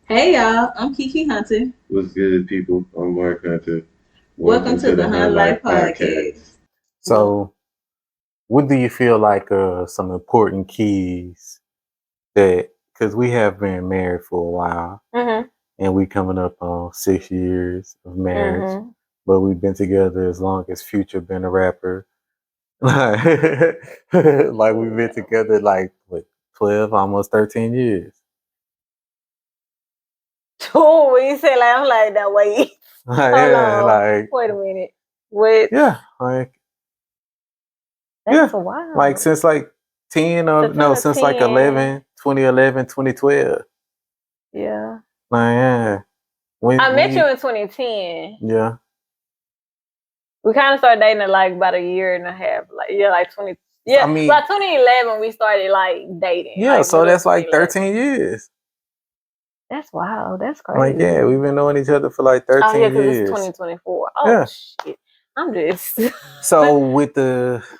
Hey y'all, I'm Kiki Hunter. What's good, people? I'm Mark Hunter. Welcome Welcome to to the the Hunt Hunt Life Life Podcast. Podcast. So, what do you feel like some important keys that because we have been married for a while Mhm. and we coming up on 6 years of marriage, Mhm. but we've been together as long as Future been a rapper. Like we've been together like what 12, almost 13 years. Oh, you say like I'm like that. Wait, hold Yeah, on. like Wait a minute. What? yeah, like That's yeah, a like while. since like 10 or no, September since like 10. 11, 2011, 2012. Yeah. Like yeah. When I when met you you in 2010. yeah. We kind of started dating in like about a year and a half. Like yeah, like 20. I Yeah, mean, about 2011 we started like dating, yeah, like so middle of that's like 2011. 13 years. That's wild. That's Like, yeah, crazy. we've been knowing each other for like Oh yeah, 13 because it's years. 2024. Oh Yeah. shit. I'm just. So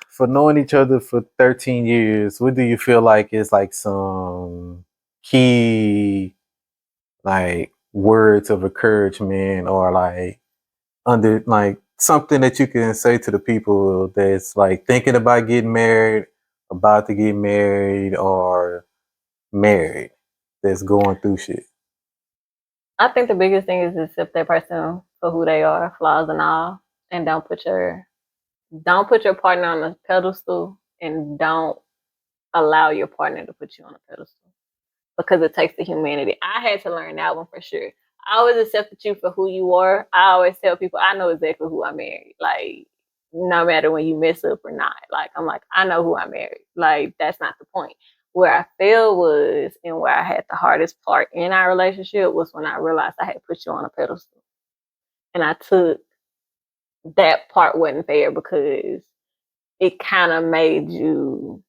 for knowing each other for 13 years, what do you feel like is like some key like words of encouragement or like under like something that you can say to the people that's like thinking about getting married, about to get married, or married that's going through shit? I think the biggest thing is accept that person for who they are, flaws and all, and don't put your partner on a pedestal, and don't allow your partner to put you on a pedestal because it takes the humanity. I had to learn that one for sure. I always accepted you for who you are. I always tell people I know exactly who I married. Like no matter when you mess up or not. Like I'm like, I know who I married. Like that's not the point. Where I failed was and where I had the hardest part in our relationship was when I realized I had put you on a pedestal. And I took that part wasn't fair because it kind of made you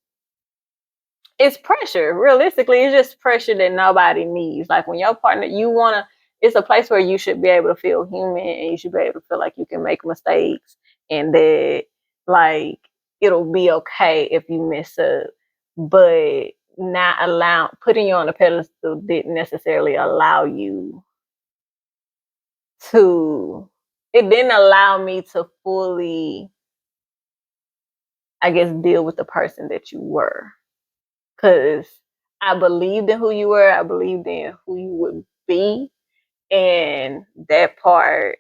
it's pressure. Realistically, it's just pressure that nobody needs. Like when your partner, you wanna, it's a place where you should be able to feel human and you should be able to feel like you can make mistakes and that like it'll be okay if you mess up. But not allow putting you on a pedestal didn't necessarily allow you to. It didn't allow me to fully, I guess, deal with the person that you were. Because I believed in who you were, I believed in who you would be, and that part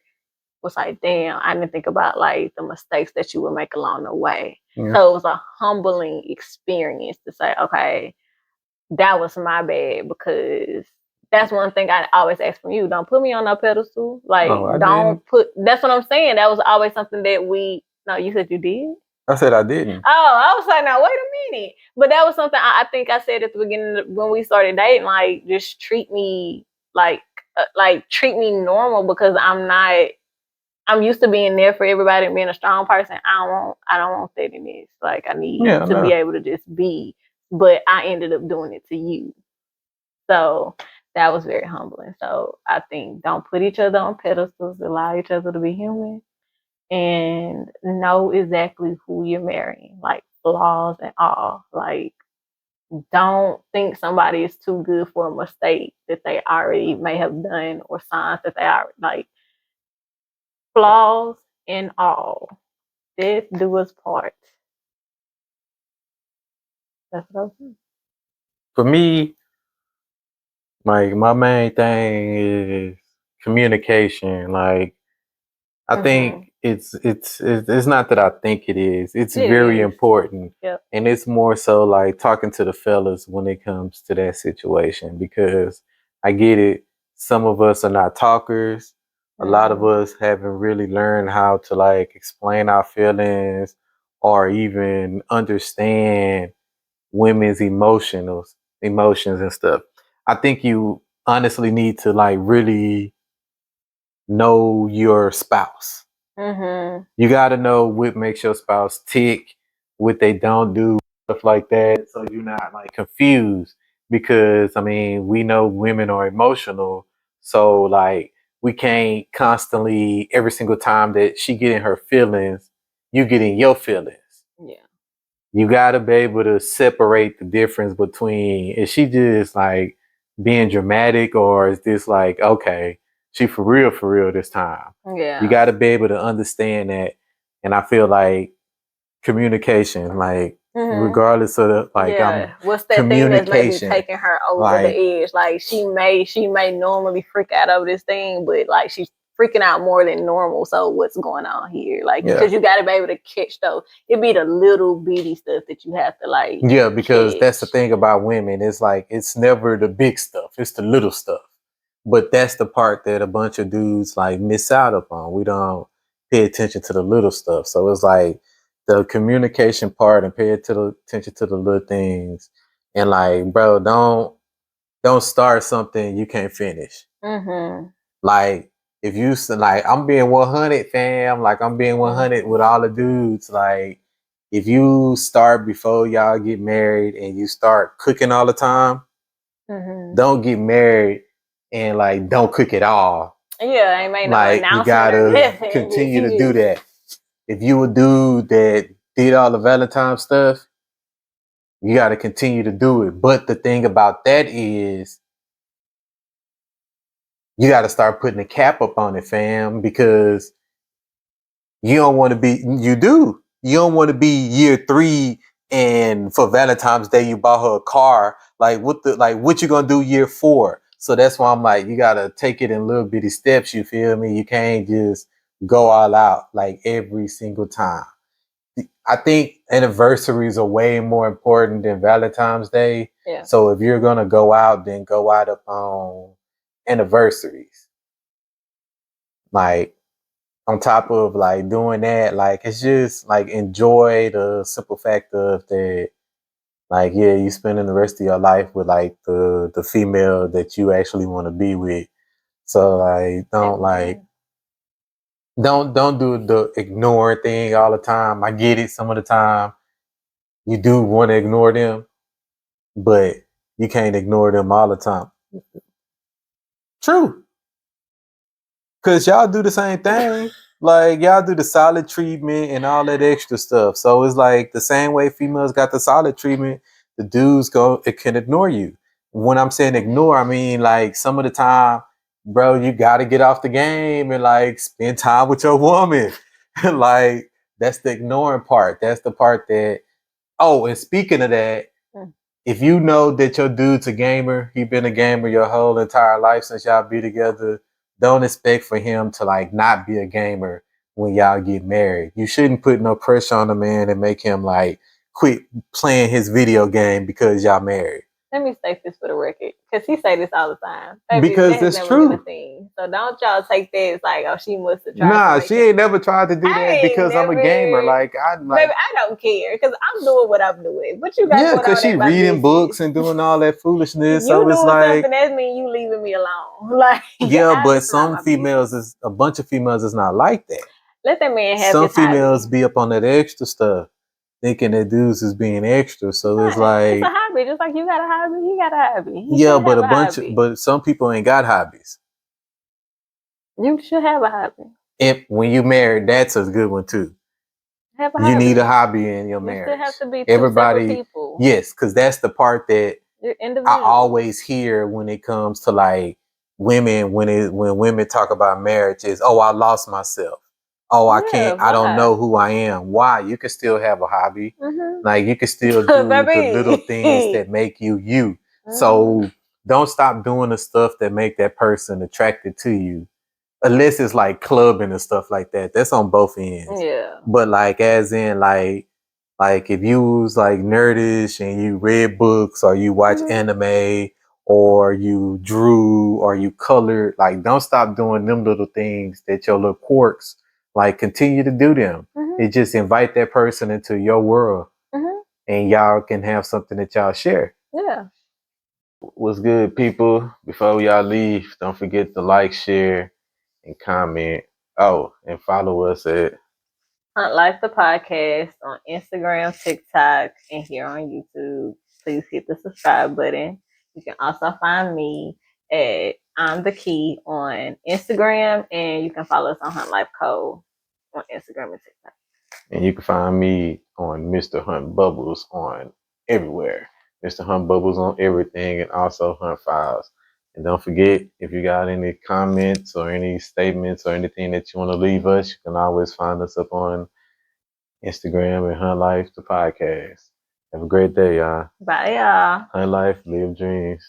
was like, damn, I didn't think about like the mistakes that you would make along the way. Yeah. So it was a humbling experience to say, okay, that was my bad because that's one thing I always ask from you. Don't put me on a pedestal. Like, Oh, I don't didn't. put. That's what I'm saying. That was always something that we. No, you said you did. I said I didn't. Oh, I was like, now wait a minute. But that was something I think I said at the beginning when we started dating. Like, just treat me like treat me normal because I'm not. I'm used to being there for everybody and being a strong person. I don't want that in this. Like, I need Yeah, to be no. able to just be. But I ended up doing it to you. So that was very humbling. So I think don't put each other on pedestals. Allow each other to be human and know exactly who you're marrying, like flaws and all. Like, don't think somebody is too good for a mistake that they already may have done or signs that they are like flaws and all. This do us part. That's what I was saying. For me, like my main thing is communication. Like I Mm-hmm. think it's not that I think it is. It's It very is. important, Yep. and it's more so like talking to the fellas when it comes to that situation because I get it. Some of us are not talkers. A lot of Mm-hmm. us haven't really learned how to like explain our feelings or even understand women's emotions and stuff. I think you honestly need to like really know your spouse. Mm-hmm. You got to know what makes your spouse tick, what they don't do, stuff like that. So you're not like confused because I mean, we know women are emotional. So like we can't constantly every single time that she get in her feelings, you get in your feelings. Yeah. You got to be able to separate the difference between is she just like being dramatic, or is this like, okay, she for real this time? Yeah. You got to be able to understand that. And I feel like communication, like regardless of the, like, what's that thing that's maybe taking her over like, the edge? Like she may normally freak out over this thing, but like she's freaking out more than normal. So what's going on here? Like, because you got to be able to catch those. It be the little bitty stuff that you have to like. Yeah, because catch. that's the thing about women. It's like it's never the big stuff. It's the little stuff. But that's the part that a bunch of dudes like miss out upon. We don't pay attention to the little stuff. So it's like the communication part and pay attention to the little things. And like, bro, don't start something you can't finish. Mm-hmm. Like if you like, I'm being 100, fam. Like I'm being 100 with all the dudes. Like if you start before y'all get married and you start cooking all the time, don't get married and like don't cook at all. Yeah, ain't made no like you gotta continue to do that. If you a dude that did all the Valentine stuff, you gotta continue to do it. But the thing about that is you gotta start putting a cap up on it, fam, because you don't want to be you don't want to be year 3 and for Valentine's Day you bought her a car. Like what you gonna do year 4? So that's why I'm like, you gotta take it in little bitty steps, you feel me? You can't just go all out like every single time. I think anniversaries are way more important than Valentine's Day. Yeah. So if you're gonna go out, then go out upon anniversaries. Like on top of like doing that, like it's just like enjoy the simple fact of that, like, yeah, you spending the rest of your life with like the female that you actually want to be with. So like don't do the ignore thing all the time. I get it, some of the time you do want to ignore them, but you can't ignore them all the time. True. Cause y'all do the same thing. Like y'all do the solid treatment and all that extra stuff. So it's like the same way females got the solid treatment, the dudes it can ignore you. When I'm saying ignore, I mean like some of the time, bro, you gotta get off the game and like spend time with your woman. Like that's the ignoring part. That's the part that, oh, and speaking of that, if you know that your dude's a gamer, he been a gamer your whole entire life since y'all be together, don't expect for him to like not be a gamer when y'all get married. You shouldn't put no pressure on the man and make him like quit playing his video game because y'all married. Let me state this for the record, because he say this all the time. Baby, because it's true. So don't y'all take that as like, oh, she must have tried. Nah, she ain't never tried to do that because I'm a gamer. Like baby, I don't care because I'm doing what I'm doing. What you got going on? Because she reading books and doing all that foolishness. You so it's doing like something that means you leaving me alone. Like but some females is a bunch of females is not like that. Let that man have some females hobby. Be up on that extra stuff, thinking that dudes is being extra. So it's like it's a hobby, just like you got a hobby, he got a hobby. But some people ain't got hobbies. You should have a hobby. When you married, that's a good one too. Have a you hobby. Need a hobby in your marriage. You still have to be two separate people. Yes, because that's the part that I always hear when it comes to like women. When women talk about marriage, is I lost myself. I can't. I don't know who I am. Why? You can still have a hobby. Like you can still do the little things that make you you. So don't stop doing the stuff that make that person attracted to you. Unless it's like clubbing and stuff like that. That's on both ends. Yeah. But like as in like if you was like nerdish and you read books or you watch anime or you drew or you colored, like don't stop doing them little things that your little quirks, like continue to do them. And just invite that person into your world and y'all can have something that y'all share. Yeah. What's good, people? Before y'all leave, don't forget to like, share, and comment. Oh, and follow us at Hunt Life the Podcast on Instagram, TikTok, and here on YouTube. Please hit the subscribe button. You can also find me at I'm the Key on Instagram, and you can follow us on Hunt Life Code on Instagram and TikTok. And you can find me on Mr. Hunt Bubbles on everywhere. Mr. Hunt Bubbles on everything, and also Hunt Files. And don't forget, if you got any comments or any statements or anything that you want to leave us, you can always find us up on Instagram and Hunt Life, the podcast. Have a great day, y'all. Bye, y'all. Hunt Life, live dreams.